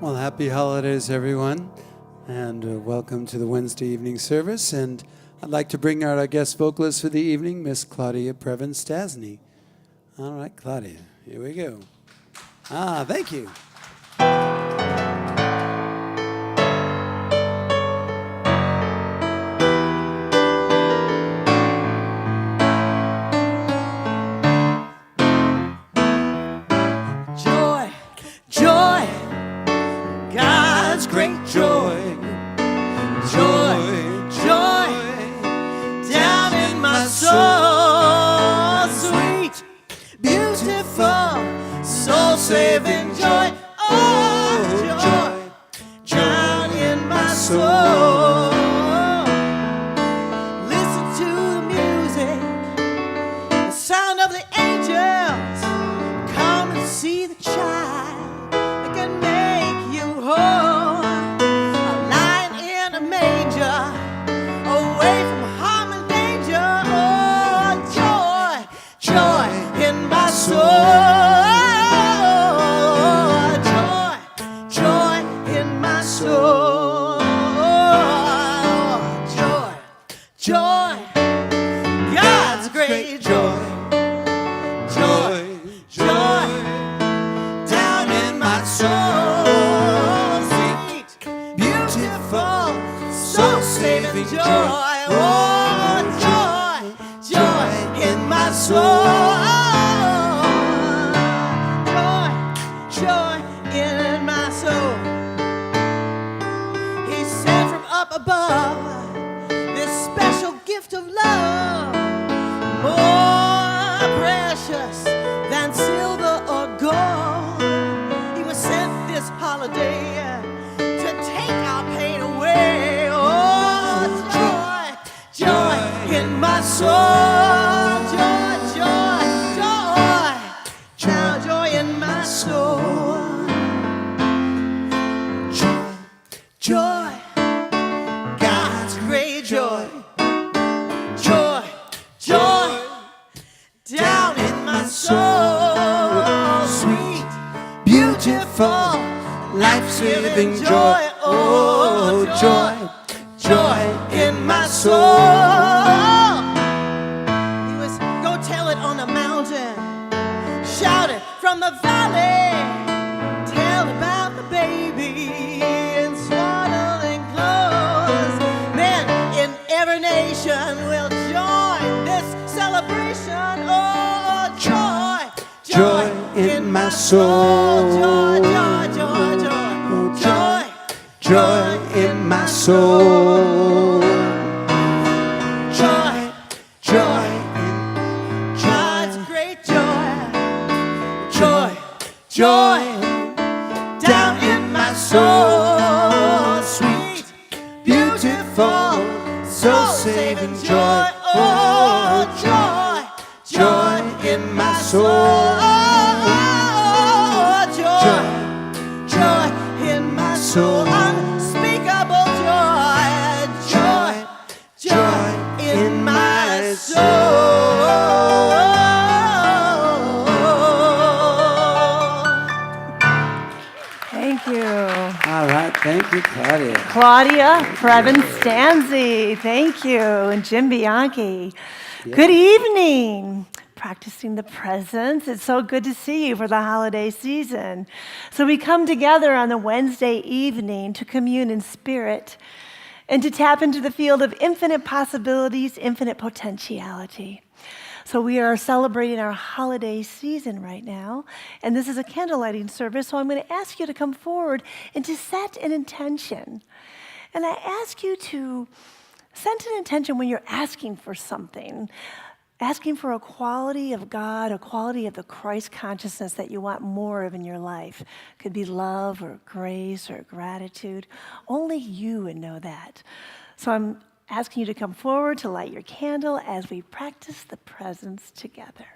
Well, happy holidays, everyone, and welcome to the Wednesday evening service. And I'd like to bring out our guest vocalist for the evening, Miss Claudia Previn-Stasny. All right, Claudia, here we go. Thank you. Great joy, joy, joy, down in my soul, sweet, beautiful, soul-saving joy, oh, joy, down in my soul. Listen to the music, the sound of the angels, come and see the child that can make you whole. Away from harm and danger, oh, joy, joy in my soul, joy, joy in my soul, joy, joy, God's great joy, joy, joy, down in my soul, sweet, beautiful, soul-saving joy, oh, joy, joy in my soul, joy, joy in my soul. He sent from up above this special gift of love, more precious than silver or gold. He was sent this holiday to take our pain away. Joy in my soul, joy, joy, joy, now joy in my soul, joy, joy, God's great joy, joy, joy, down in my soul, sweet, beautiful, life-saving joy, oh, joy, joy in my soul. He was go tell it on the mountain, shout it from the valley, tell about the baby in swaddling clothes. Men in every nation will join this celebration. Oh, joy, joy in my soul, joy, joy, joy, joy, joy, joy in my soul, joy, joy, God's great joy, joy, joy, down in my soul, sweet, beautiful, soul-saving joy, oh, joy, joy in my soul, joy, joy in my soul. Unspeakable joy, joy, joy in my soul. Thank you. All right, thank you, Claudia. Claudia Previn-Stasny, thank you. And Jim Bianchi. Yeah. Good evening. Practicing the presence. It's so good to see you for the holiday season. So we come together on the Wednesday evening to commune in spirit and to tap into the field of infinite possibilities, infinite potentiality. So we are celebrating our holiday season right now, and this is a candle lighting service, so I'm going to ask you to come forward and to set an intention. And I ask you to set an intention when you're asking for something. Asking for a quality of God, a quality of the Christ consciousness that you want more of in your life. Could be love or grace or gratitude. Only you would know that. So I'm asking you to come forward to light your candle as we practice the presence together.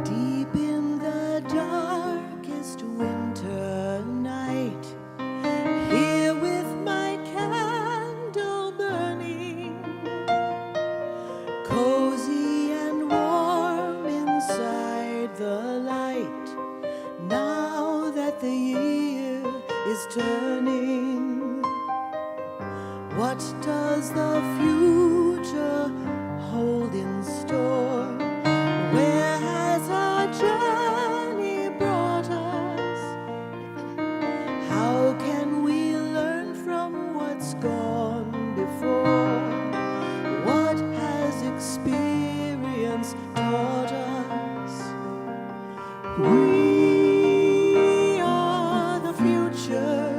Deep in the darkest winter night, Now that the year is turning, what does the future hold in store? Where has our journey brought us? How can we learn from what's gone before? What has experience taught us? We are the future.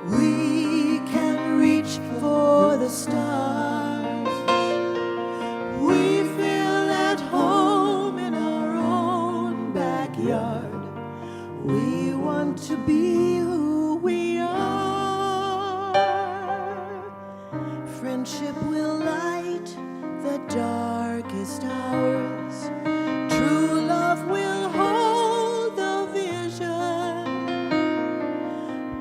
We can reach for the stars. We feel at home in our own backyard. We want to be who we are. Friendship will light the darkest hours. True love will hold the vision.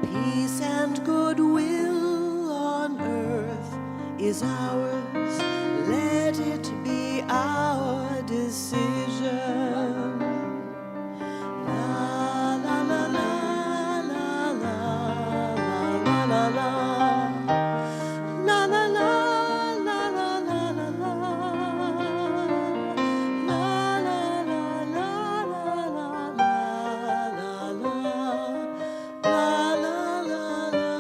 Peace and goodwill on earth is ours. Let it be our decision. La la la la la la la la la. La la la la la la la la. La la la la la la la la. La la la la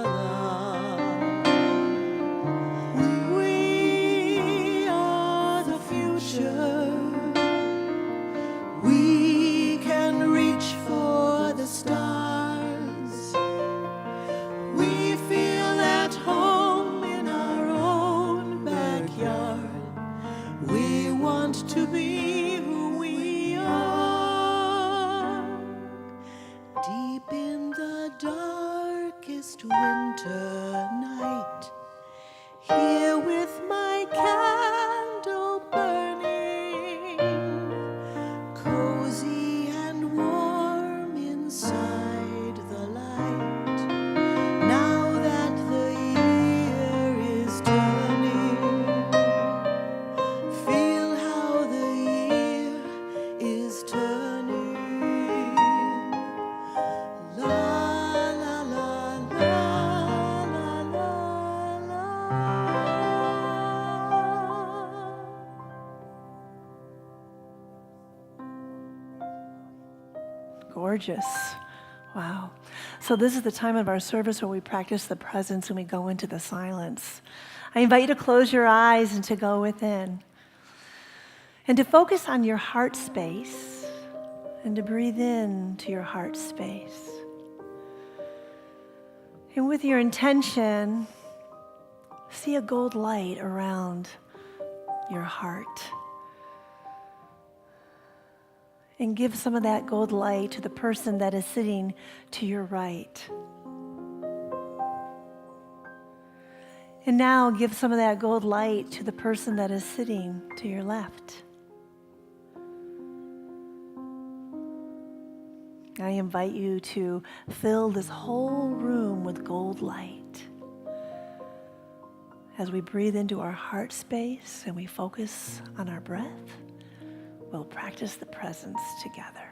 la. We are the future. We can reach for the stars. We feel at home in our own backyard. We want to be who we are. Deep in the darkest winter night, here with my candle burning, cozy and warm inside the light. Now that the year is turning, feel how the year is turning. La la la la la la la. Gorgeous. Wow. So this is the time of our service where we practice the presence and we go into the silence. I invite you to close your eyes and to go within. And to focus on your heart space and to breathe in to your heart space. And with your intention, see a gold light around your heart. And give some of that gold light to the person that is sitting to your right. And now give some of that gold light to the person that is sitting to your left. I invite you to fill this whole room with gold light. As we breathe into our heart space and we focus on our breath, we'll practice the presence together.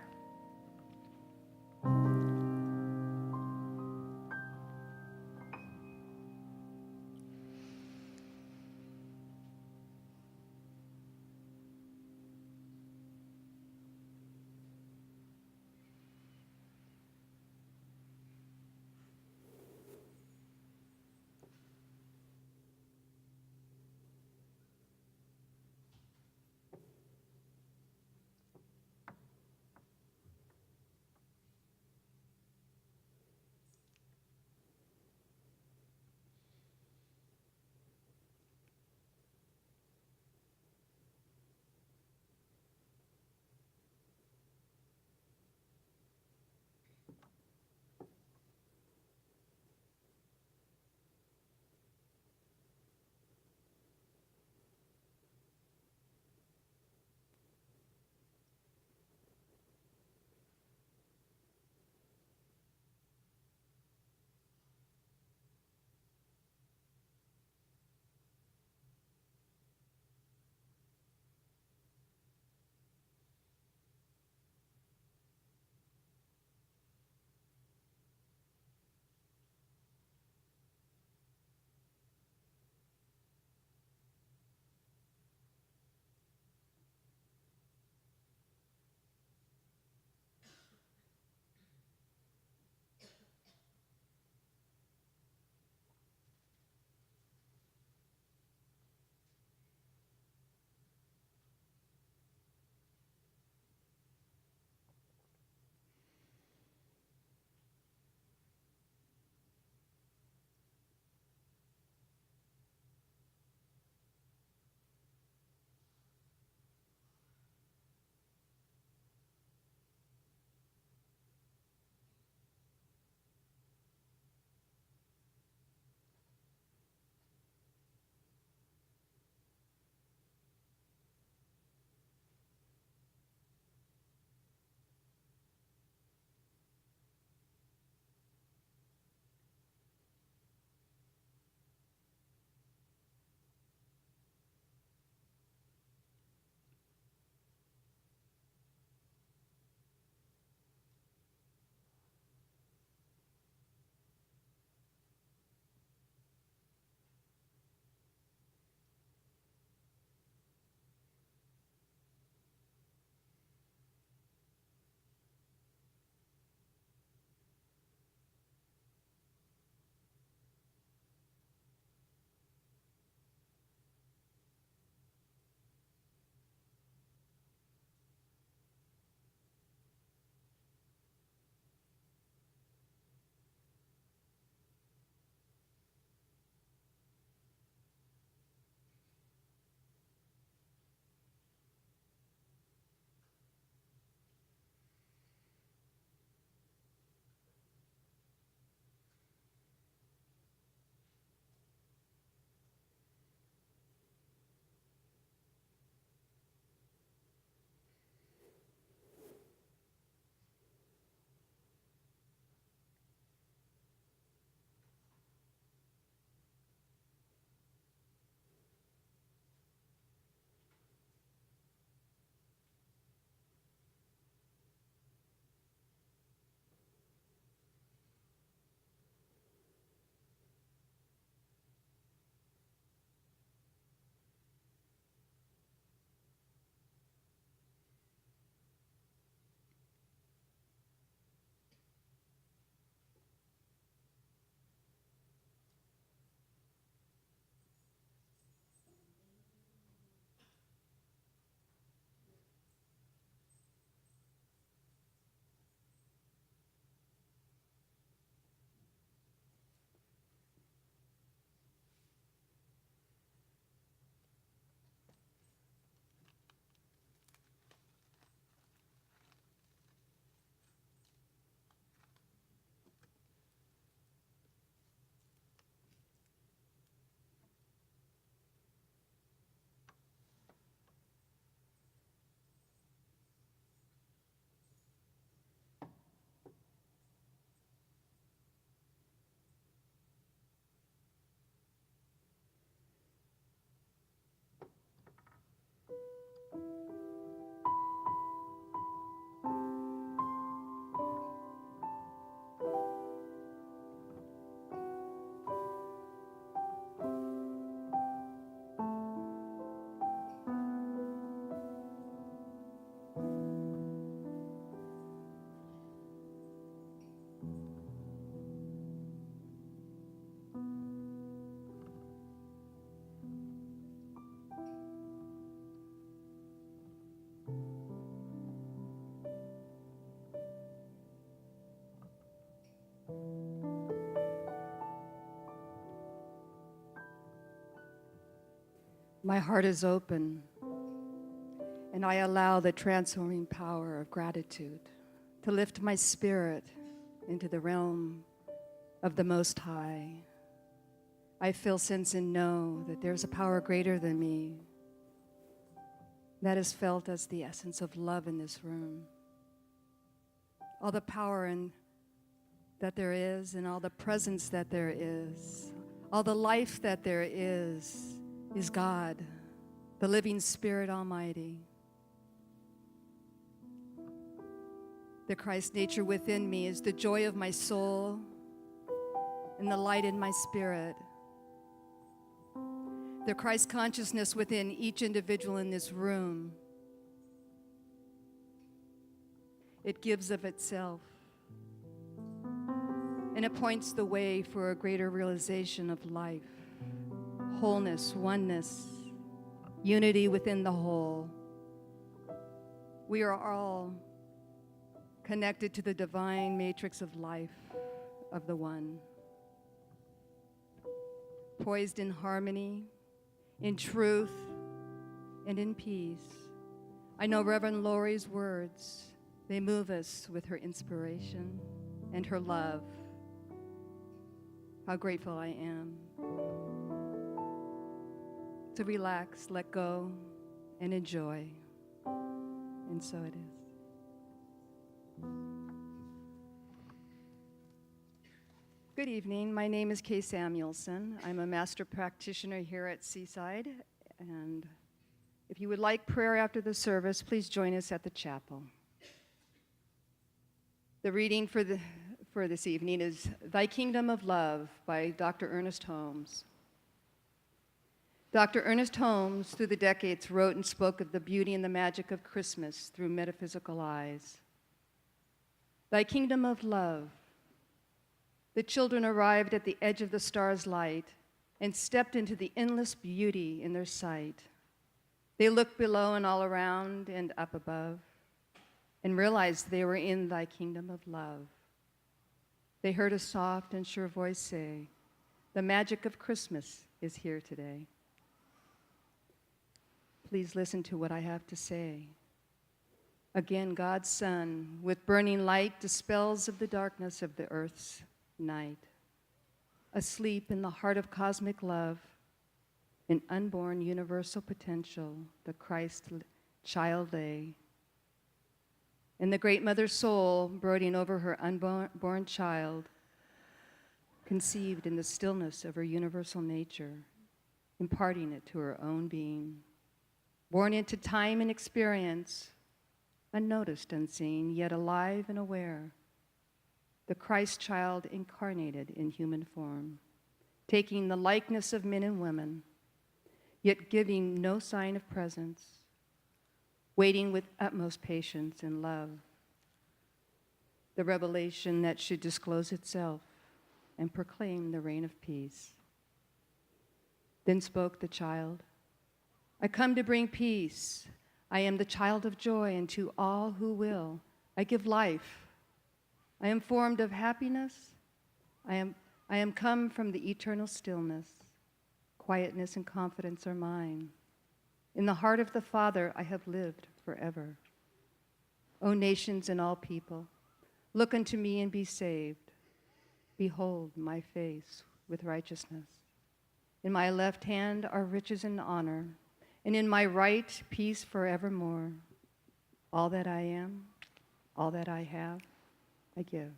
My heart is open, and I allow the transforming power of gratitude to lift my spirit into the realm of the Most High. I feel, sense, and know that there's a power greater than me that is felt as the essence of love in this room. All the power that there is, and all the presence that there is, all the life that there is God, the living Spirit Almighty. The Christ nature within me is the joy of my soul and the light in my spirit. The Christ consciousness within each individual in this room. It gives of itself, and it points the way for a greater realization of life, wholeness, oneness, unity within the whole. We are all connected to the divine matrix of life of the One, poised in harmony, in truth, and in peace. I know Reverend Lori's words, they move us with her inspiration and her love. How grateful I am to relax, let go, and enjoy. And so it is. Good evening. My name is Kay Samuelson. I'm a master practitioner here at Seaside. And if you would like prayer after the service, please join us at the chapel. The reading for this evening is Thy Kingdom of Love by Dr. Ernest Holmes. Dr. Ernest Holmes, through the decades, wrote and spoke of the beauty and the magic of Christmas through metaphysical eyes. Thy kingdom of love. The children arrived at the edge of the star's light and stepped into the endless beauty in their sight. They looked below and all around and up above and realized they were in thy kingdom of love. They heard a soft and sure voice say, the magic of Christmas is here today. Please listen to what I have to say. Again, God's Son, with burning light, dispels of the darkness of the earth's night. Asleep in the heart of cosmic love, in unborn universal potential, the Christ child lay. And the great mother soul, brooding over her unborn child, conceived in the stillness of her universal nature, imparting it to her own being. Born into time and experience, unnoticed, unseen, yet alive and aware, the Christ child incarnated in human form, taking the likeness of men and women, yet giving no sign of presence, waiting with utmost patience and love, the revelation that should disclose itself and proclaim the reign of peace. Then spoke the child, I come to bring peace. I am the child of joy, and to all who will, I give life. I am formed of happiness. I am come from the eternal stillness. Quietness and confidence are mine. In the heart of the Father I have lived forever. O nations and all people, look unto me and be saved. Behold my face with righteousness. In my left hand are riches and honor, and in my right peace forevermore. All that I am, all that I have, I give.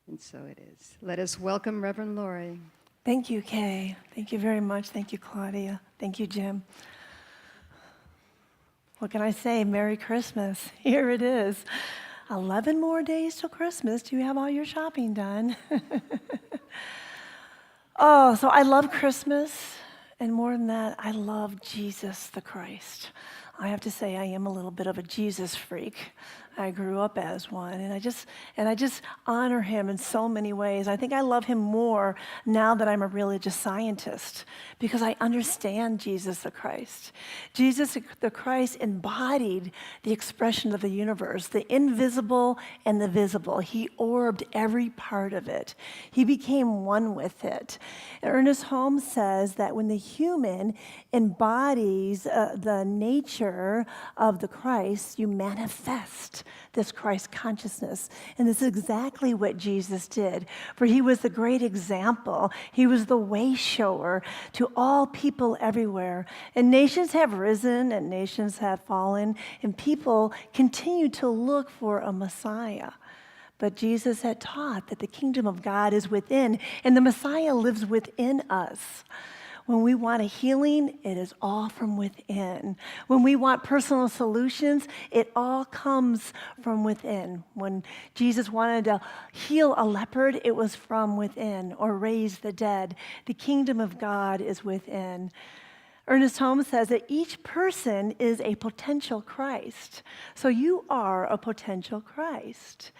And so it is. Let us welcome Reverend Lori. Thank you, Kay. Thank you very much. Thank you, Claudia. Thank you, Jim. What can I say? Merry Christmas. Here it is. 11 more days till Christmas. Do you have all your shopping done? Oh, so I love Christmas. And more than that, I love Jesus the Christ. I have to say I am a little bit of a Jesus freak. I grew up as one, and I just honor him in so many ways. I think I love him more now that I'm a religious scientist because I understand Jesus the Christ. Jesus the Christ embodied the expression of the universe, the invisible and the visible. He orbed every part of it. He became one with it. Ernest Holmes says that when the human embodies the nature of the Christ, you manifest this Christ consciousness. And this is exactly what Jesus did. For he was the great example. He was the way shower to all people everywhere. And nations have risen and nations have fallen, and people continue to look for a Messiah. But Jesus had taught that the kingdom of God is within, and the Messiah lives within us. When we want a healing, it is all from within. When we want personal solutions, it all comes from within. When Jesus wanted to heal a leopard, it was from within, or raise the dead. The kingdom of God is within. Ernest Holmes says that each person is a potential Christ. So you are a potential Christ.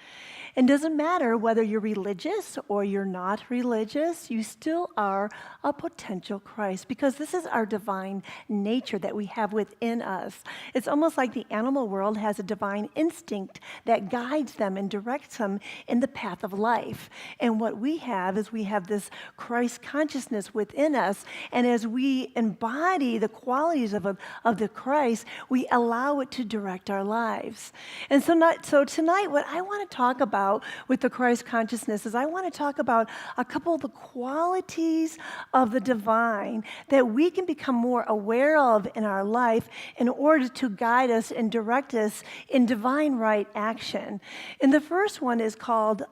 It doesn't matter whether you're religious or you're not religious, you still are a potential Christ because this is our divine nature that we have within us. It's almost like the animal world has a divine instinct that guides them and directs them in the path of life. And what we have is we have this Christ consciousness within us, and as we embody the qualities of the Christ, we allow it to direct our lives. And so tonight, what I want to talk about with the Christ consciousness is I want to talk about a couple of the qualities of the divine that we can become more aware of in our life in order to guide us and direct us in divine right action. And the first one is called,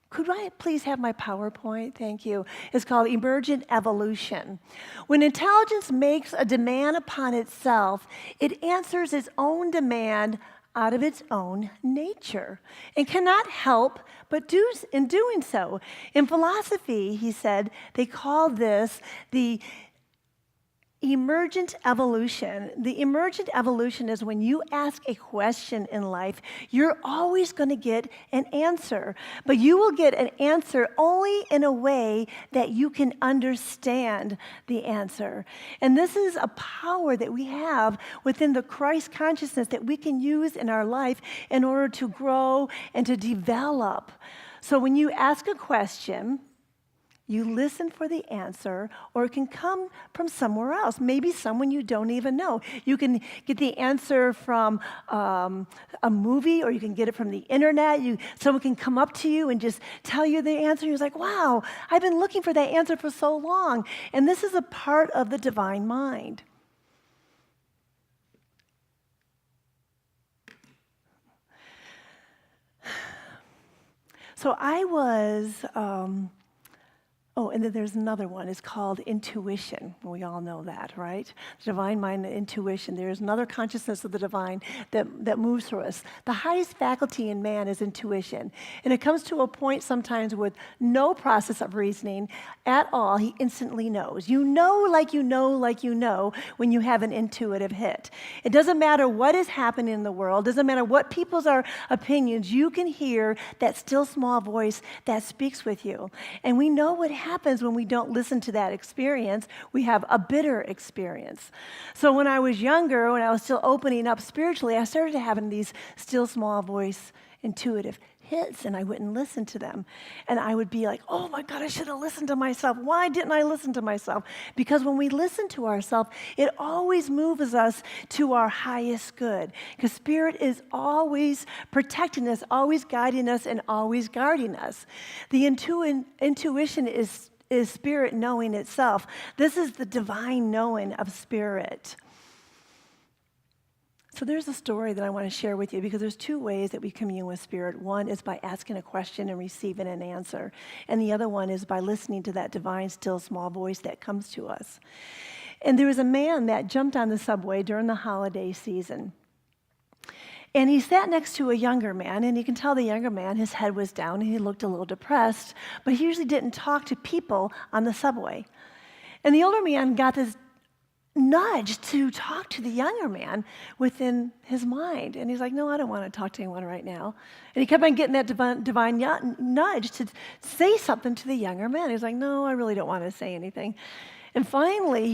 could I please have my PowerPoint? Thank you. It's called emergent evolution. When intelligence makes a demand upon itself, it answers its own demand out of its own nature and cannot help but in doing so. In philosophy, he said, they call this the emergent evolution. The emergent evolution is when you ask a question in life, you're always going to get an answer, but you will get an answer only in a way that you can understand the answer. And this is a power that we have within the Christ consciousness that we can use in our life in order to grow and to develop. So when you ask a question, you listen for the answer, or it can come from somewhere else, maybe someone you don't even know. You can get the answer from a movie, or you can get it from the internet. Someone can come up to you and just tell you the answer. You're like, wow, I've been looking for that answer for so long. And this is a part of the divine mind. So I was... and then there's another one. It's called intuition. We all know that, right? The divine mind and intuition. There's another consciousness of the divine that moves through us. The highest faculty in man is intuition. And it comes to a point sometimes with no process of reasoning at all. He instantly knows. You know like you know like you know when you have an intuitive hit. It doesn't matter what is happening in the world. It doesn't matter what people's opinions. You can hear that still small voice that speaks with you. And we know what happens when we don't listen to that experience. We have a bitter experience. So when I was younger, when I was still opening up spiritually, I started having these still small voice intuitive hits, and I wouldn't listen to them. And I would be like, oh my God, I should have listened to myself. Why didn't I listen to myself? Because when we listen to ourselves, it always moves us to our highest good. Because Spirit is always protecting us, always guiding us, and always guarding us. The intuition is Spirit knowing itself. This is the divine knowing of Spirit. So there's a story that I want to share with you because there's two ways that we commune with Spirit. One is by asking a question and receiving an answer. And the other one is by listening to that divine, still, small voice that comes to us. And there was a man that jumped on the subway during the holiday season. And he sat next to a younger man, and you can tell the younger man, his head was down, and he looked a little depressed, but he usually didn't talk to people on the subway. And the older man got this nudge to talk to the younger man within his mind. And he's like, no, I don't want to talk to anyone right now. And he kept on getting that divine nudge to say something to the younger man. He's like, no, I really don't want to say anything. And finally,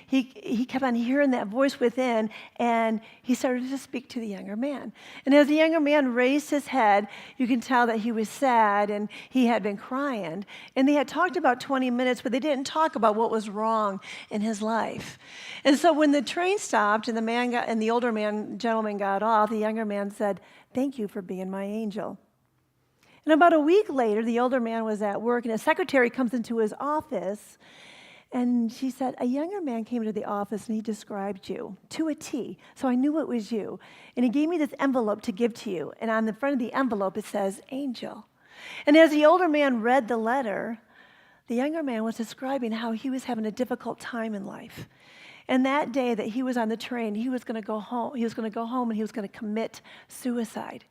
he kept on hearing that voice within, and he started to speak to the younger man. And as the younger man raised his head, you can tell that he was sad, and he had been crying. And they had talked about 20 minutes, but they didn't talk about what was wrong in his life. And so when the train stopped, and the older gentleman got off, the younger man said, "Thank you for being my angel." And about a week later, the older man was at work, and his secretary comes into his office. And she said, a younger man came into the office and he described you to a T. So I knew it was you. And he gave me this envelope to give to you. And on the front of the envelope, it says, Angel. And as the older man read the letter, the younger man was describing how he was having a difficult time in life. And that day that he was on the train, he was going to go home. He was going to go home and he was going to commit suicide.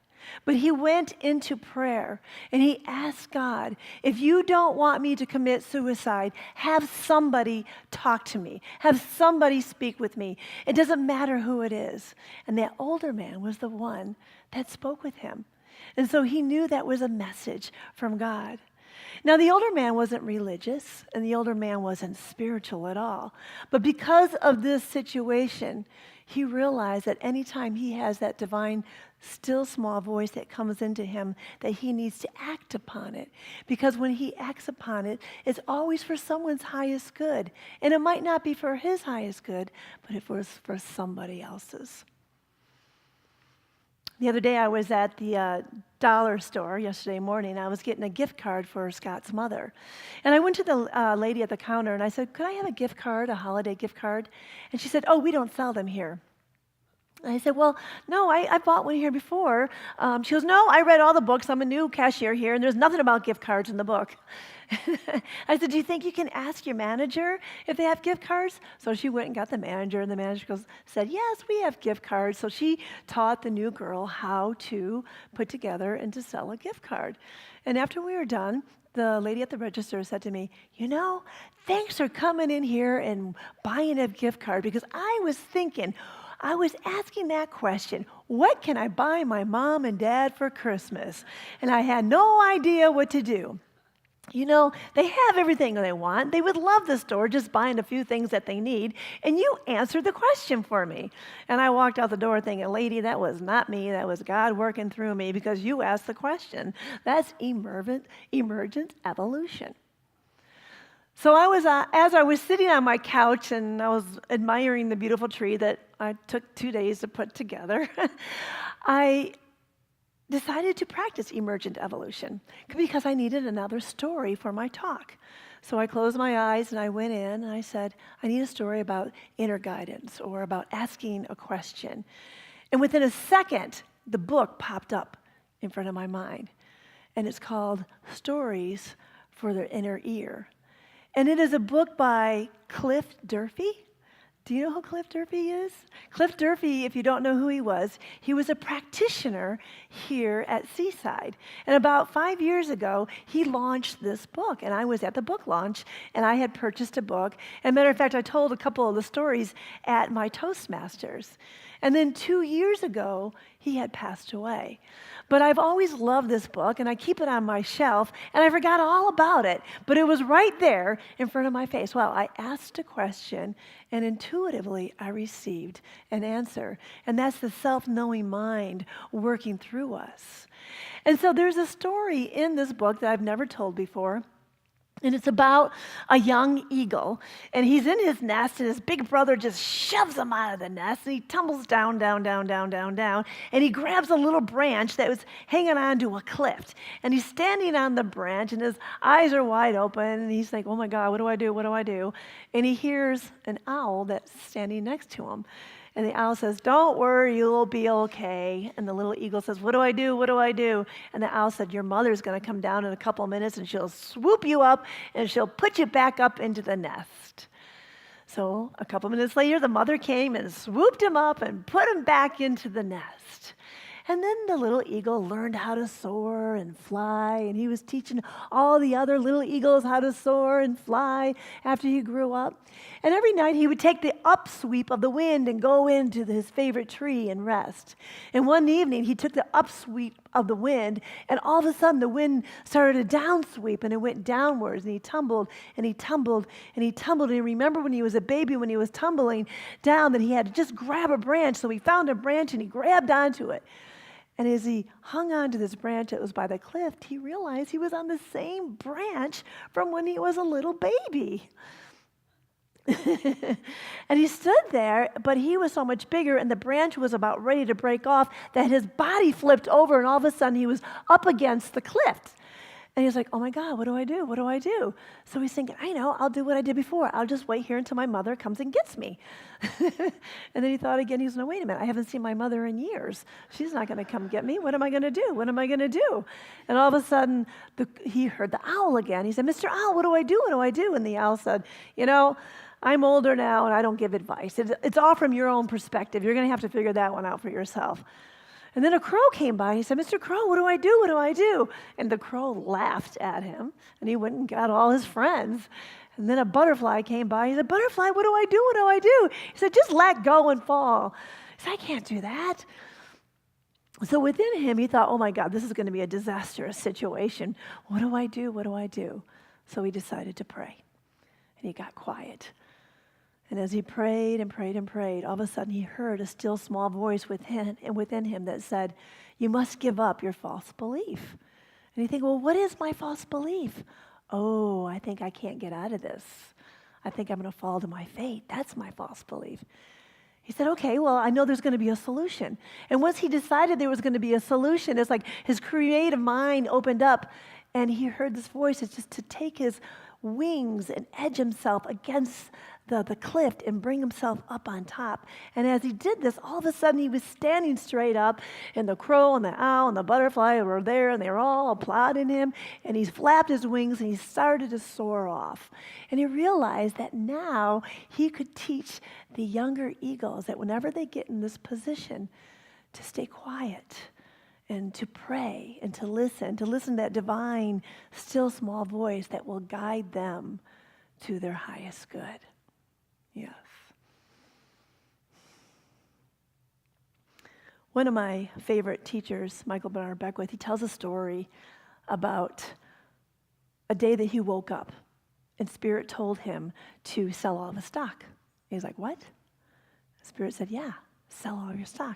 But he went into prayer and he asked God, if you don't want me to commit suicide, have somebody talk to me. Have somebody speak with me. It doesn't matter who it is. And that older man was the one that spoke with him. And so he knew that was a message from God. Now, the older man wasn't religious and the older man wasn't spiritual at all. But because of this situation, he realized that anytime he has that divine, still small voice that comes into him, that he needs to act upon it. Because when he acts upon it, it's always for someone's highest good. And it might not be for his highest good, but it was for somebody else's. The other day I was at the dollar store yesterday morning. I was getting a gift card for Scott's mother. And I went to the lady at the counter and I said, could I have a gift card, a holiday gift card? And she said, oh, we don't sell them here. And I said, well, no, I bought one here before. She goes, no, I read all the books. I'm a new cashier here, and there's nothing about gift cards in the book. I said, do you think you can ask your manager if they have gift cards? So she went and got the manager, and the manager said, yes, we have gift cards. So she taught the new girl how to put together and to sell a gift card. And after we were done, the lady at the register said to me, thanks for coming in here and buying a gift card, because I was asking that question, what can I buy my mom and dad for Christmas? And I had no idea what to do. They have everything they want. They would love the store, just buying a few things that they need. And you answered the question for me. And I walked out the door thinking, lady, that was not me. That was God working through me because you asked the question. That's emergent evolution. So as I was sitting on my couch and I was admiring the beautiful tree that I took 2 days to put together, I decided to practice emergent evolution because I needed another story for my talk. So I closed my eyes and I went in and I said, I need a story about inner guidance or about asking a question. And within a second, the book popped up in front of my mind. And it's called Stories for the Inner Ear. And it is a book by Cliff Durfee. Do you know who Cliff Durfee is? Cliff Durfee, if you don't know who he was a practitioner here at Seaside. And about 5 years ago, he launched this book. And I was at the book launch, and I had purchased a book. As a matter of fact, I told a couple of the stories at my Toastmasters. And then 2 years ago, he had passed away. But I've always loved this book, and I keep it on my shelf, and I forgot all about it. But it was right there in front of my face. Well, I asked a question, and intuitively, I received an answer. And that's the self-knowing mind working through us. And so there's a story in this book that I've never told before. And it's about a young eagle, and he's in his nest, and his big brother just shoves him out of the nest, and he tumbles down, and he grabs a little branch that was hanging onto a cliff, and he's standing on the branch, and his eyes are wide open, and he's like, oh my God, what do I do? And he hears an owl that's standing next to him. And the owl says, don't worry, you'll be okay. And the little eagle says, what do I do? And the owl said, your mother's going to come down in a couple minutes and she'll swoop you up and she'll put you back up into the nest. So a couple minutes later, the mother came and swooped him up and put him back into the nest. And then the little eagle learned how to soar and fly, and he was teaching all the other little eagles how to soar and fly after he grew up. And every night he would take the upsweep of the wind and go into his favorite tree and rest. And one evening he took the upsweep of the wind, and all of a sudden the wind started to downsweep, and it went downwards, and he tumbled and he tumbled and he tumbled. And he remembered when he was a baby, when he was tumbling down, that he had to just grab a branch. So he found a branch and he grabbed onto it. And as he hung on to this branch that was by the cliff, he realized he was on the same branch from when he was a little baby. And he stood there, but he was so much bigger, and the branch was about ready to break off, that his body flipped over, and all of a sudden he was up against the cliff. And he was like, oh my God, what do I do? What do I do? So he's thinking, I know, I'll do what I did before. I'll just wait here until my mother comes and gets me. And then he thought again, he's no, wait a minute, I haven't seen my mother in years. She's not going to come get me. What am I going to do? What am I going to do? And all of a sudden, he heard the owl again. He said, Mr. Owl, what do I do? What do I do? And the owl said, you know, I'm older now and I don't give advice. It's all from your own perspective. You're going to have to figure that one out for yourself. And then a crow came by and he said, Mr. Crow, what do I do? What do I do? And the crow laughed at him, and he went and got all his friends. And then a butterfly came by. He said, Butterfly, what do I do? What do I do? He said, just let go and fall. He said, I can't do that. So within him, he thought, oh my God, this is going to be a disastrous situation. What do I do? What do I do? So he decided to pray, and he got quiet. And as he prayed and prayed and prayed, all of a sudden he heard a still small voice within him that said, you must give up your false belief. And you think, well, what is my false belief? Oh, I think I can't get out of this. I think I'm going to fall to my fate. That's my false belief. He said, okay, well, I know there's going to be a solution. And once he decided there was going to be a solution, it's like his creative mind opened up, and he heard this voice. It's just to take his wings and edge himself against the cliff and bring himself up on top. And as he did this, all of a sudden he was standing straight up, and the crow and the owl and the butterfly were there, and they were all applauding him, and he flapped his wings and he started to soar off. And he realized that now he could teach the younger eagles that whenever they get in this position, to stay quiet and to pray and to listen to that divine, still small voice that will guide them to their highest good. Yes. One of my favorite teachers, Michael Bernard Beckwith, he tells a story about a day that he woke up and Spirit told him to sell all of his stock. He's like, what? Spirit said, yeah, sell all your stock.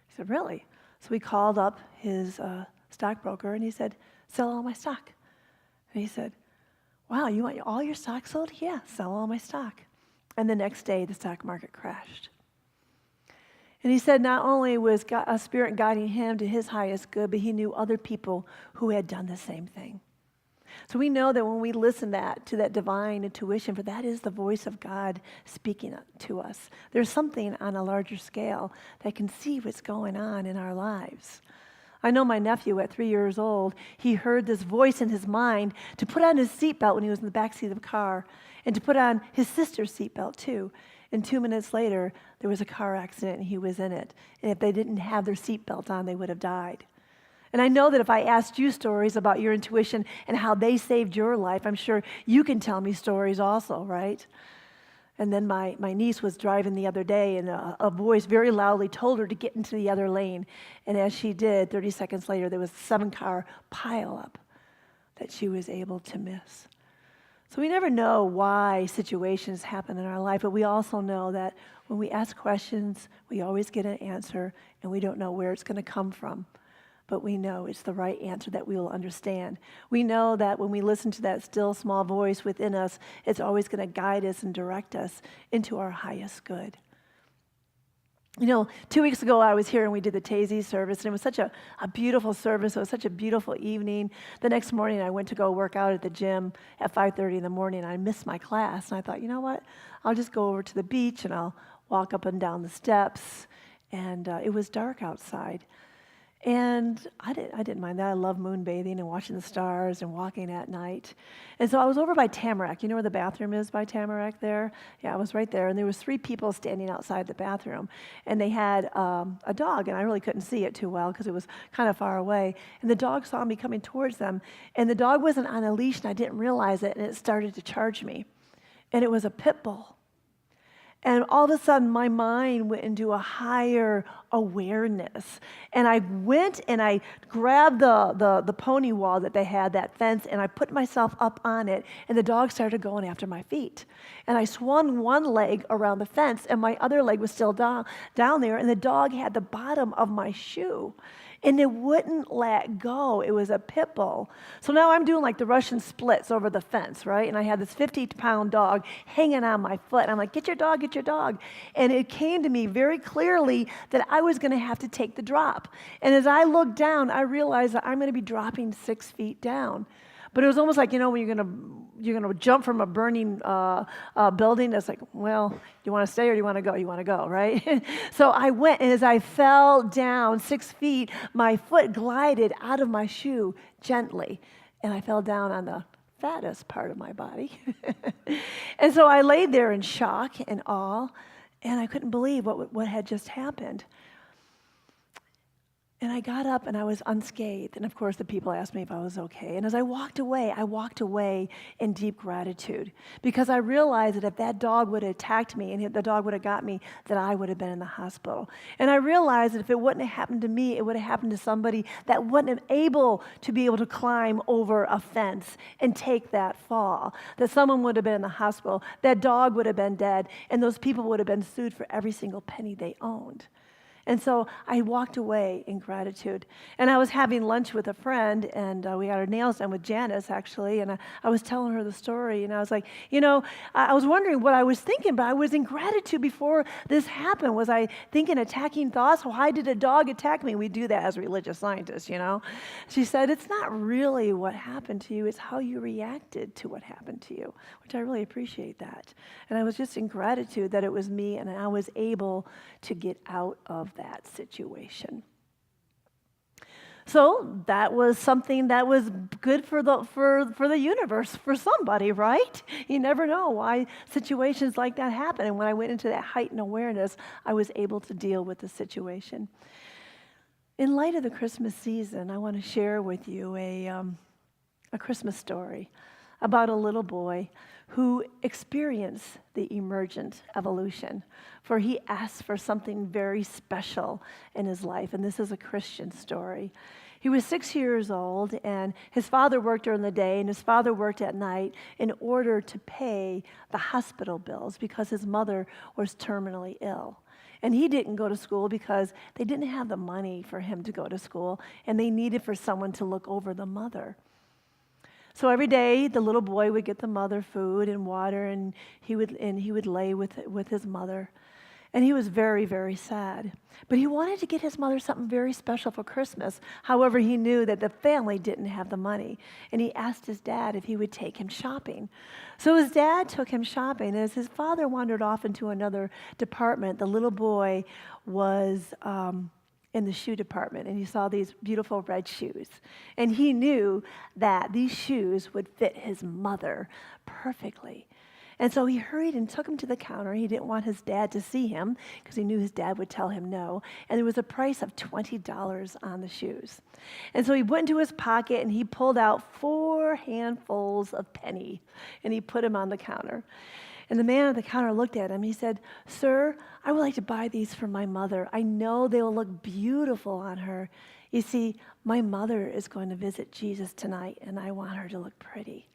He said, really? So he called up his stockbroker and he said, sell all my stock. And he said, wow, you want all your stock sold? Yeah, sell all my stock. And the next day, the stock market crashed. And he said not only was God, a Spirit guiding him to his highest good, but he knew other people who had done the same thing. So we know that when we listen to that divine intuition, for that is the voice of God speaking to us, there's something on a larger scale that can see what's going on in our lives. I know my nephew at 3 years old, he heard this voice in his mind to put on his seatbelt when he was in the backseat of the car, and to put on his sister's seatbelt too. And 2 minutes later, there was a car accident and he was in it. And if they didn't have their seatbelt on, they would have died. And I know that if I asked you stories about your intuition and how they saved your life, I'm sure you can tell me stories also, right? And then my niece was driving the other day, and a voice very loudly told her to get into the other lane. And as she did, 30 seconds later, there was a 7-car pileup that she was able to miss. So we never know why situations happen in our life, but we also know that when we ask questions, we always get an answer, and we don't know where it's going to come from. But we know it's the right answer that we will understand. We know that when we listen to that still small voice within us, it's always going to guide us and direct us into our highest good. You know, 2 weeks ago I was here and we did the Tazy service, and it was such a beautiful service. It was such a beautiful evening. The next morning I went to go work out at the gym at 5:30 in the morning. I missed my class, and I thought, you know what? I'll just go over to the beach and I'll walk up and down the steps. And it was dark outside. And I didn't mind that. I love moon bathing and watching the stars and walking at night. And so I was over by Tamarack. You know where the bathroom is by Tamarack there? Yeah, I was right there. And there was 3 people standing outside the bathroom. And they had a dog, and I really couldn't see it too well because it was kind of far away. And the dog saw me coming towards them. And the dog wasn't on a leash, and I didn't realize it, and it started to charge me. And it was a pit bull. And all of a sudden, my mind went into a higher awareness. And I went and I grabbed the pony wall that they had, that fence, and I put myself up on it, and the dog started going after my feet. And I swung one leg around the fence, and my other leg was still down there, and the dog had the bottom of my shoe. And it wouldn't let go. It was a pit bull. So now I'm doing like the Russian splits over the fence, right? And I had this 50-pound dog hanging on my foot. I'm like, get your dog, get your dog. And it came to me very clearly that I was going to have to take the drop. And as I looked down, I realized that I'm going to be dropping 6 feet down. But it was almost like, when you're gonna jump from a burning building. It's like, well, do you want to stay or do you want to go? You want to go, right? So I went, and as I fell down 6 feet, my foot glided out of my shoe gently, and I fell down on the fattest part of my body. And so I laid there in shock and awe, and I couldn't believe what had just happened. And I got up and I was unscathed. And of course, the people asked me if I was okay. And as I walked away in deep gratitude, because I realized that if that dog would have attacked me and if the dog would have got me, that I would have been in the hospital. And I realized that if it wouldn't have happened to me, it would have happened to somebody that wasn't able to climb over a fence and take that fall. That someone would have been in the hospital, that dog would have been dead, and those people would have been sued for every single penny they owned. And so I walked away in gratitude. And I was having lunch with a friend, and we got our nails done with Janice, actually, and I was telling her the story, and I was like, I was wondering what I was thinking, but I was in gratitude before this happened. Was I thinking attacking thoughts? Why did a dog attack me? We do that as religious scientists, She said, it's not really what happened to you, it's how you reacted to what happened to you, which I really appreciate that. And I was just in gratitude that it was me, and I was able to get out of that situation. So that was something that was good for the universe, for somebody, right? You never know why situations like that happen. And when I went into that heightened awareness, I was able to deal with the situation. In light of the Christmas season, I want to share with you a Christmas story about a little boy who experienced the emergent evolution, for he asked for something very special in his life, and this is a Christian story. He was 6 years old, and his father worked during the day, and his father worked at night in order to pay the hospital bills because his mother was terminally ill. And he didn't go to school because they didn't have the money for him to go to school, and they needed for someone to look over the mother. So every day, the little boy would get the mother food and water, and he would lay with his mother. And he was very, very sad. But he wanted to get his mother something very special for Christmas. However, he knew that the family didn't have the money. And he asked his dad if he would take him shopping. So his dad took him shopping. And as his father wandered off into another department, the little boy was in the shoe department, and he saw these beautiful red shoes. And he knew that these shoes would fit his mother perfectly. And so he hurried and took him to the counter. He didn't want his dad to see him because he knew his dad would tell him no. And there was a price of $20 on the shoes. And so he went into his pocket and he pulled out 4 handfuls of penny, and he put them on the counter. And the man at the counter looked at him. He said, "Sir, I would like to buy these for my mother. I know they will look beautiful on her. You see, my mother is going to visit Jesus tonight, and I want her to look pretty."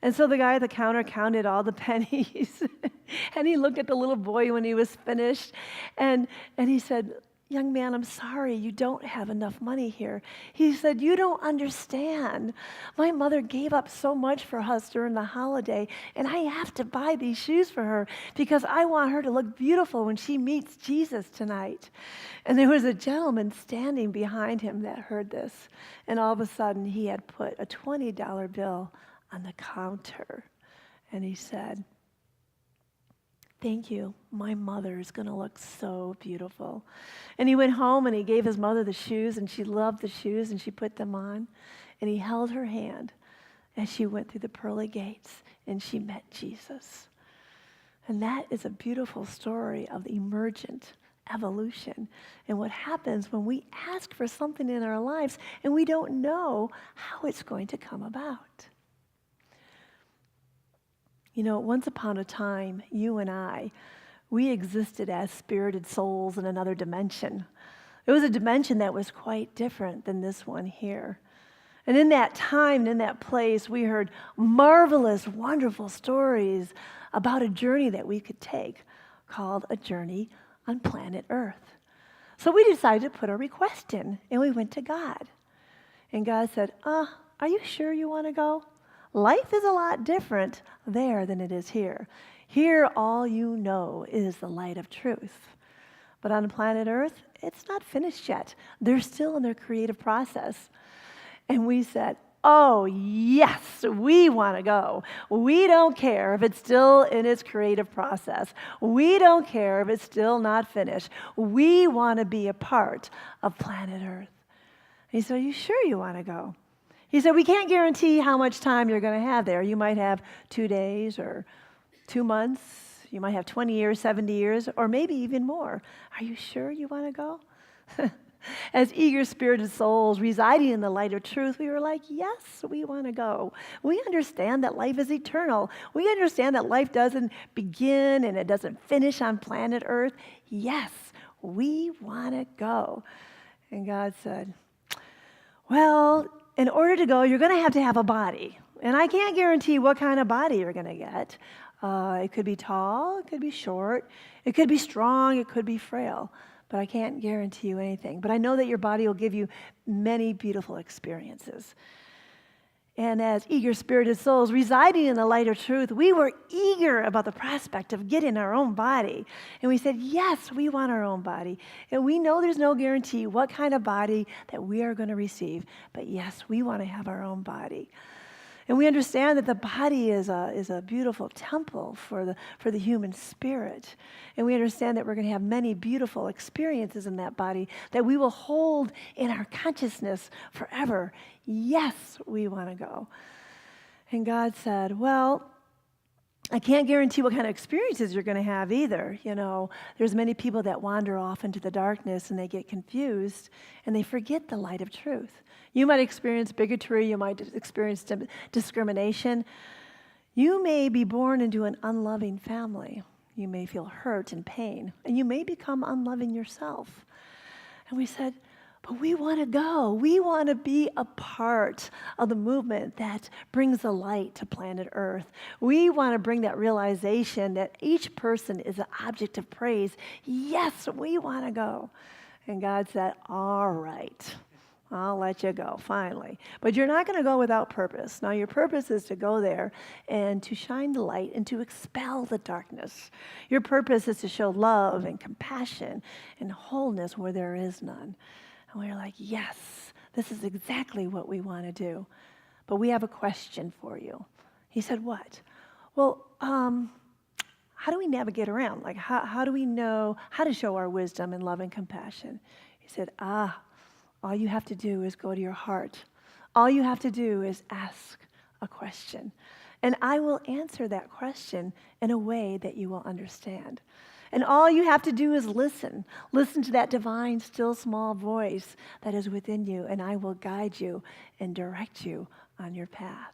And so the guy at the counter counted all the pennies, and he looked at the little boy when he was finished, and he said, "Young man, I'm sorry, you don't have enough money here." He said, "You don't understand. My mother gave up so much for us during the holiday, and I have to buy these shoes for her because I want her to look beautiful when she meets Jesus tonight." And there was a gentleman standing behind him that heard this, and all of a sudden he had put a $20 bill on the counter, and he said, thank you. My mother is going to look so beautiful. And he went home and he gave his mother the shoes, and she loved the shoes, and she put them on. And he held her hand as she went through the pearly gates, and she met Jesus. And that is a beautiful story of emergent evolution and what happens when we ask for something in our lives and we don't know how it's going to come about. You know, once upon a time, you and I, we existed as spirited souls in another dimension. It was a dimension that was quite different than this one here. And in that time, and in that place, we heard marvelous, wonderful stories about a journey that we could take called a journey on planet Earth. So we decided to put a request in, and we went to God. And God said, are you sure you want to go? Life is a lot different there than it is here. Here, all you know is the light of truth. But on planet Earth, it's not finished yet. They're still in their creative process. And we said, oh, yes, we want to go. We don't care if it's still in its creative process. We don't care if it's still not finished. We want to be a part of planet Earth. He said, are you sure you want to go? He said, we can't guarantee how much time you're going to have there. You might have 2 days or 2 months. You might have 20 years, 70 years, or maybe even more. Are you sure you want to go? As eager spirited souls residing in the light of truth, we were like, yes, we want to go. We understand that life is eternal. We understand that life doesn't begin and it doesn't finish on planet Earth. Yes, we want to go. And God said, well, in order to go, you're going to have a body. And I can't guarantee what kind of body you're going to get. It could be tall, it could be short, it could be strong, it could be frail. But I can't guarantee you anything. But I know that your body will give you many beautiful experiences. And as eager spirited souls residing in the light of truth, we were eager about the prospect of getting our own body. And we said, yes, we want our own body. And we know there's no guarantee what kind of body that we are going to receive. But yes, we want to have our own body. And we understand that the body is a beautiful temple for the human spirit. And we understand that we're going to have many beautiful experiences in that body that we will hold in our consciousness forever. Yes, we want to go. And God said, well, I can't guarantee what kind of experiences you're going to have either. You know, there's many people that wander off into the darkness and they get confused and they forget the light of truth. You might experience bigotry, you might experience discrimination. You may be born into an unloving family. You may feel hurt and pain, and you may become unloving yourself. And we said, but we want to go. We want to be a part of the movement that brings the light to planet Earth. We want to bring that realization that each person is an object of praise. Yes, we want to go. And God said, all right, I'll let you go, finally. But you're not going to go without purpose. Now, your purpose is to go there and to shine the light and to expel the darkness. Your purpose is to show love and compassion and wholeness where there is none. And we're like, yes, this is exactly what we want to do. But we have a question for you. He said, what? Well, how do we navigate around? Like, how do we know how to show our wisdom and love and compassion? He said, all you have to do is go to your heart. All you have to do is ask a question. And I will answer that question in a way that you will understand. And all you have to do is listen. Listen to that divine, still, small voice that is within you, and I will guide you and direct you on your path.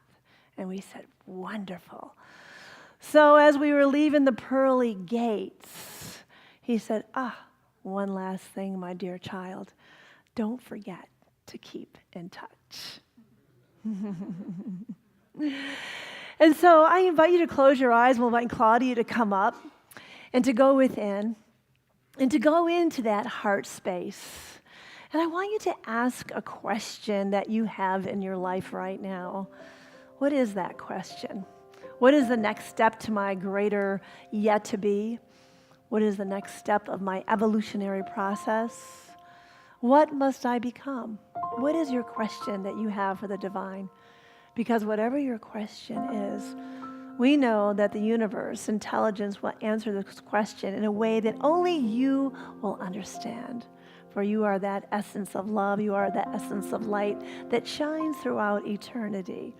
And we said, wonderful. So as we were leaving the pearly gates, he said, one last thing, my dear child. Don't forget to keep in touch. And so I invite you to close your eyes. We'll invite Claudia to come up and to go within and to go into that heart space. And I want you to ask a question that you have in your life right now. What is that question? What is the next step to my greater yet to be? What is the next step of my evolutionary process? What must I become? What is your question that you have for the divine? Because whatever your question is, We know that the universe, intelligence, will answer this question in a way that only you will understand. For you are that essence of love. You are that essence of light that shines throughout eternity.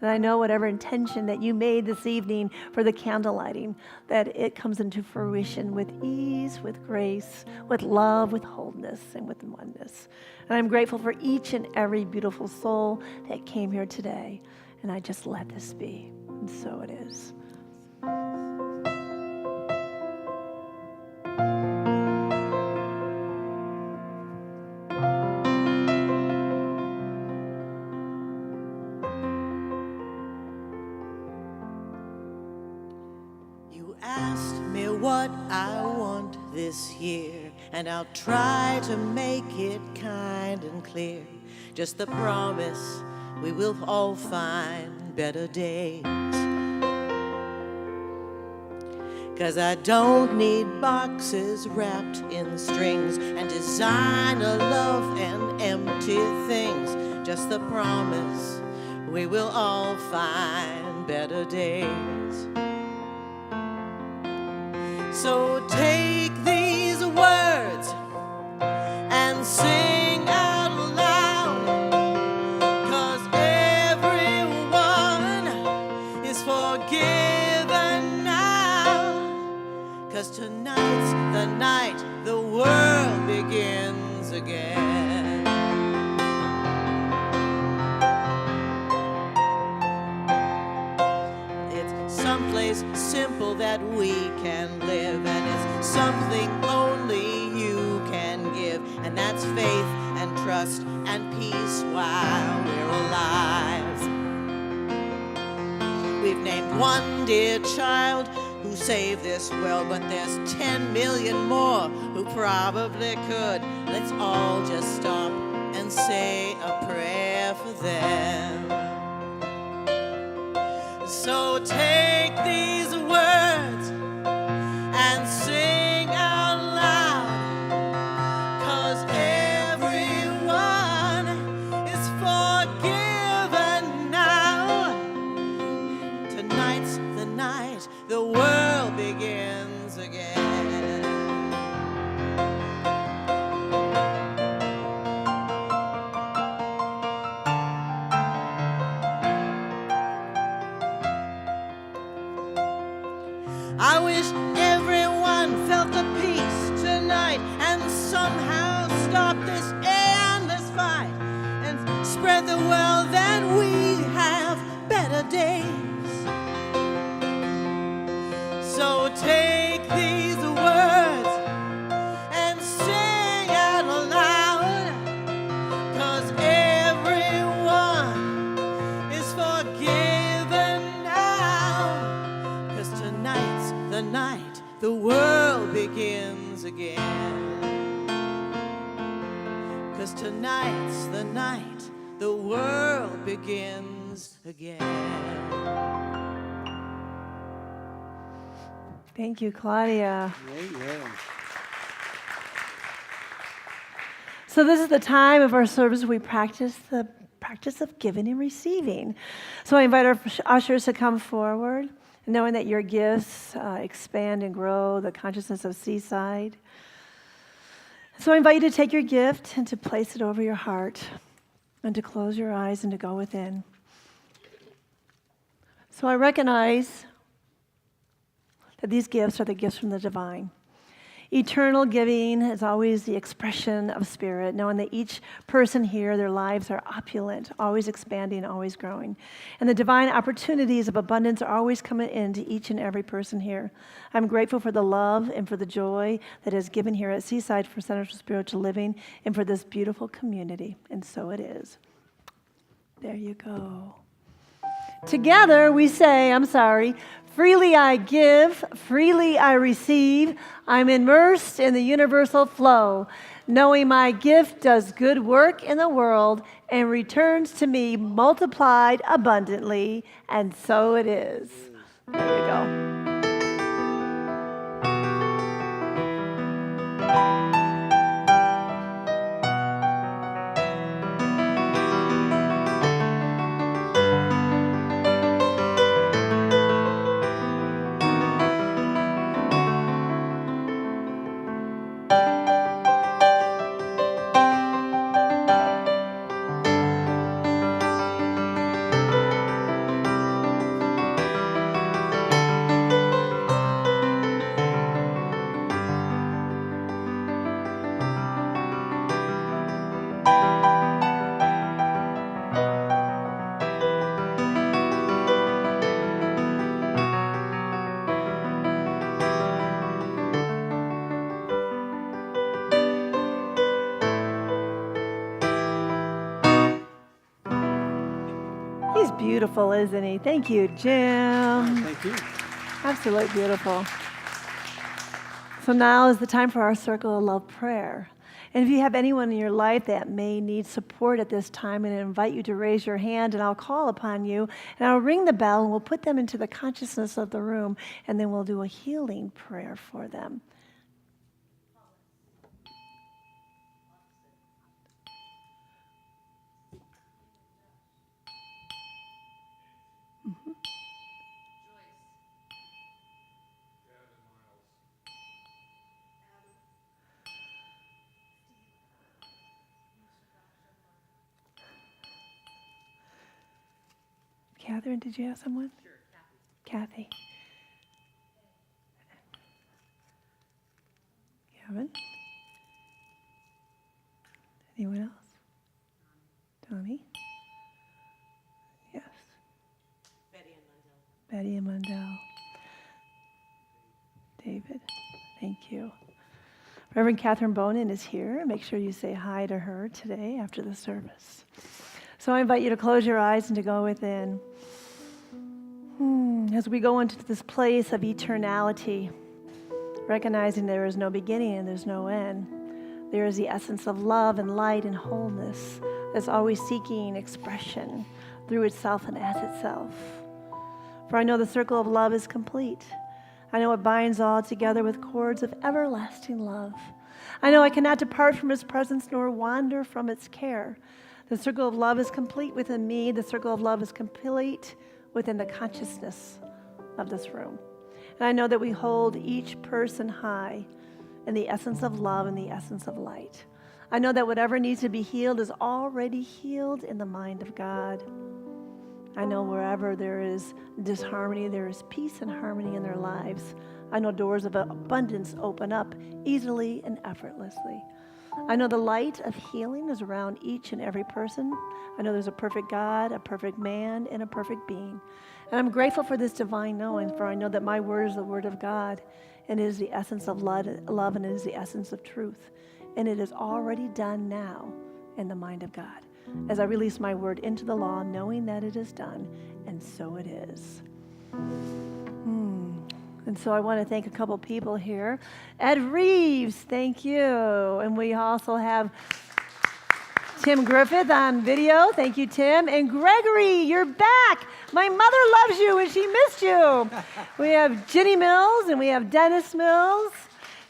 And I know whatever intention that you made this evening for the candle lighting, that it comes into fruition with ease, with grace, with love, with wholeness, and with oneness. And I'm grateful for each and every beautiful soul that came here today. And I just let this be. And so it is. You asked me what I want this year, and I'll try to make it kind and clear. Just the promise we will all find better days. 'Cause I don't need boxes wrapped in strings and designer love and empty things. Just the promise we will all find better days. So take these words and sing out loud, 'cause everyone is forgiven now. 'Cause tonight's the night the world begins again. It's someplace simple that we can live, and it's something only you can give, and that's faith and trust and peace while we're alive. We've named one dear child who saved this world, but there's 10 million more who probably could. Let's all just stop and say a prayer for them. So take these words and sing out loud, 'cause everyone is forgiven now. Tonight's the night the world begins again. I wish everyone felt the peace tonight and somehow stop this endless fight and spread the word that we have better days. So take these words and sing out loud, 'cause everyone is forgiven now. 'Cause tonight's the night the world begins again. 'Cause tonight's the night the world begins again. Thank you, Claudia. There you go. So this is the time of our service we practice the practice of giving and receiving. So I invite our ushers to come forward, knowing that your gifts expand and grow the consciousness of Seaside. So I invite you to take your gift and to place it over your heart and to close your eyes and to go within. So I recognize that these gifts are the gifts from the divine. Eternal giving is always the expression of spirit, knowing that each person here, their lives are opulent, always expanding, always growing. And the divine opportunities of abundance are always coming into each and every person here. I'm grateful for the love and for the joy that is given here at Seaside for Center for Spiritual Living and for this beautiful community. And so it is. There you go. Together we say, freely I give, freely I receive. I'm immersed in the universal flow, knowing my gift does good work in the world and returns to me multiplied abundantly, and so it is. There you go. beautiful, isn't he? Thank you, Jim. Thank you. Absolutely beautiful. So now is the time for our Circle of Love prayer. And if you have anyone in your life that may need support at this time, I'm going to invite you to raise your hand, and I'll call upon you, and I'll ring the bell, and we'll put them into the consciousness of the room, and then we'll do a healing prayer for them. Catherine, did you have someone? Sure, Kathy. Kevin? Anyone else? Tommy? Yes. Betty and Mundell. David, thank you. Reverend Catherine Bonin is here. Make sure you say hi to her today after the service. So I invite you to close your eyes and to go within. As we go into this place of eternality, recognizing there is no beginning and there's no end, there is the essence of love and light and wholeness that's always seeking expression through itself and as itself. For I know the circle of love is complete. I know it binds all together with cords of everlasting love. I know I cannot depart from His presence nor wander from its care. The circle of love is complete within me. The circle of love is complete within the consciousness of this room. And I know that we hold each person high in the essence of love and the essence of light. I know that whatever needs to be healed is already healed in the mind of God. I know wherever there is disharmony, there is peace and harmony in their lives. I know doors of abundance open up easily and effortlessly. I know the light of healing is around each and every person. I know there's a perfect God, a perfect man, and a perfect being. And I'm grateful for this divine knowing, for I know that my word is the word of God, and it is the essence of love, and it is the essence of truth. And it is already done now in the mind of God. As I release my word into the law, knowing that it is done, and so it is. And so I want to thank a couple people here. Ed Reeves, thank you. And we also have Tim Griffith on video. Thank you, Tim. And Gregory, you're back. My mother loves you and she missed you. We have Ginny Mills and we have Dennis Mills.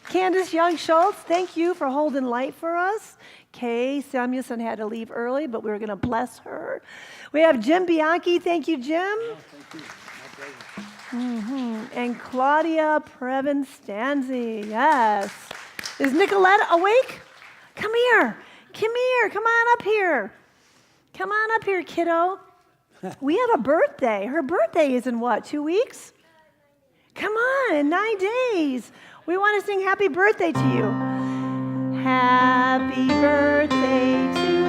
Candace Young Schultz, thank you for holding light for us. Kay Samuelson had to leave early, but we were going to bless her. We have Jim Bianchi. Thank you, Jim. Oh, thank you. My pleasure. And Claudia Previn-Stanzi, yes. Is Nicolette awake? Come here. Come here. Come on up here. Come on up here, kiddo. We have a birthday. Her birthday is in what, 2 weeks? Come on, in 9 days. We want to sing happy birthday to you. Happy birthday to you.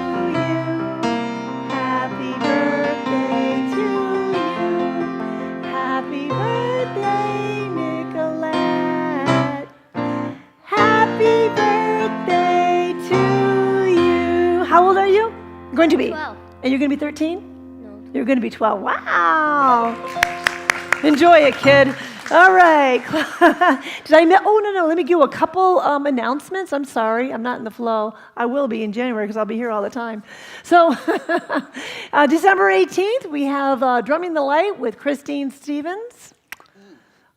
Happy birthday to you. Happy birthday, Nicolette. Happy birthday to you. How old are you? Going to be? 12. And you're going to be 13? No. You're going to be 12. Wow. Enjoy it, kid. All right. Let me give a couple announcements. I'm sorry. I'm not in the flow. I will be in January because I'll be here all the time. So December 18th, we have Drumming the Light with Christine Stevens.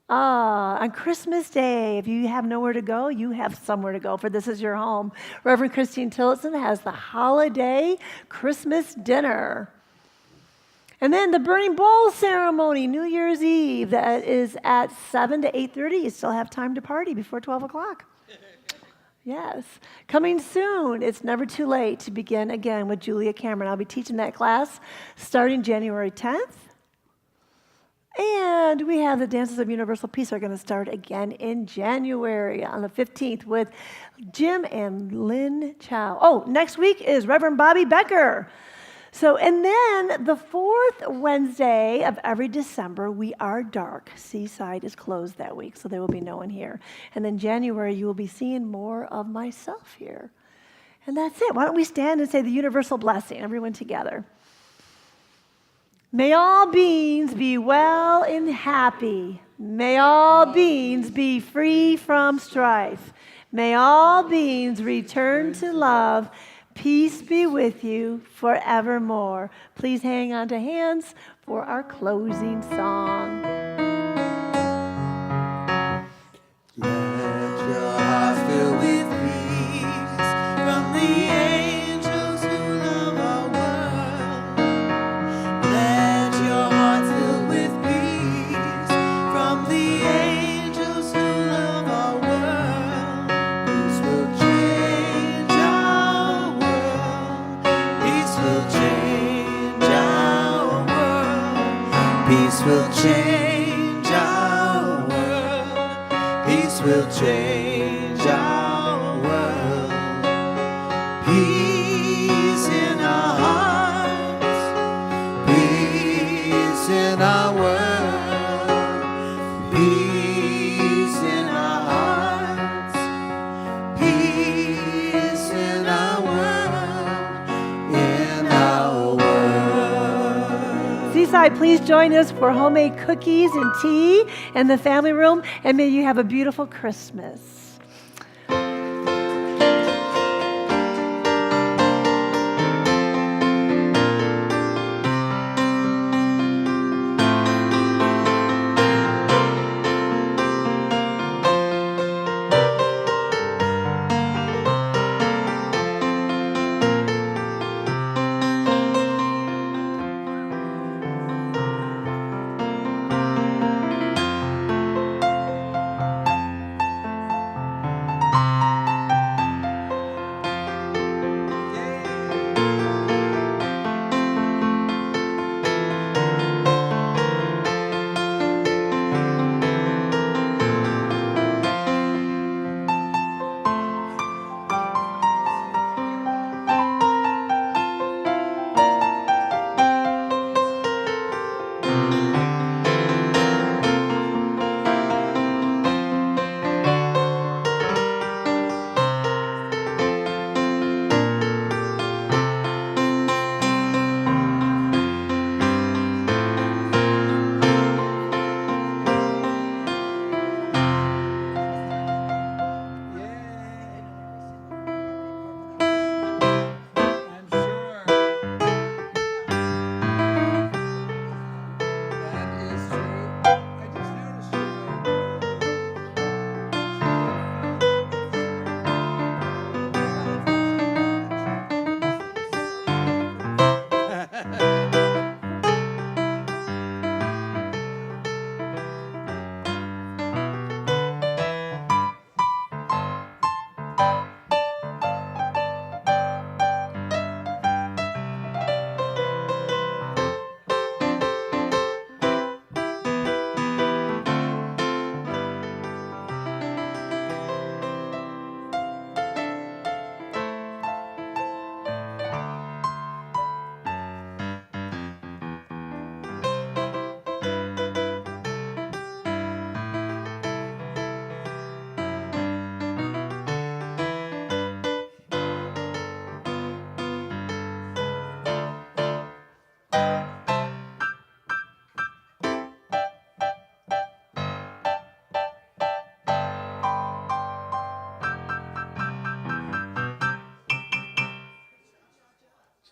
On Christmas Day, if you have nowhere to go, you have somewhere to go, for this is your home. Reverend Christine Tillotson has the holiday Christmas dinner. And then the Burning Bowl ceremony, New Year's Eve, that is at 7 to 8:30. You still have time to party before 12 o'clock. Yes. Coming soon, it's never too late to begin again with Julia Cameron. I'll be teaching that class starting January 10th. And we have the Dances of Universal Peace are going to start again in January on the 15th with Jim and Lynn Chow. Oh, next week is Reverend Bobby Becker. So, and then the fourth Wednesday of every December, we are dark. Seaside is closed that week, so there will be no one here. And then January, you will be seeing more of myself here. And that's it. Why don't we stand and say the universal blessing, everyone together. May all beings be well and happy. May all beings be free from strife. May all beings return to love. Peace be with you forevermore. Please hang on to hands for our closing song. Let your heart fill with peace from the angels who love our world. Let your heart fill with peace from the angels who love our world. Peace will change our world. Peace will change our world. Peace will change our world. Peace will change our world. Peace in our hearts. Peace in our world. Peace in our hearts. Peace in our world. In our world. Seaside, please join us for homemade cookies and tea in the family room, and may you have a beautiful Christmas.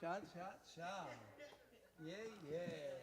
Cha, cha, cha. Yeah, yeah.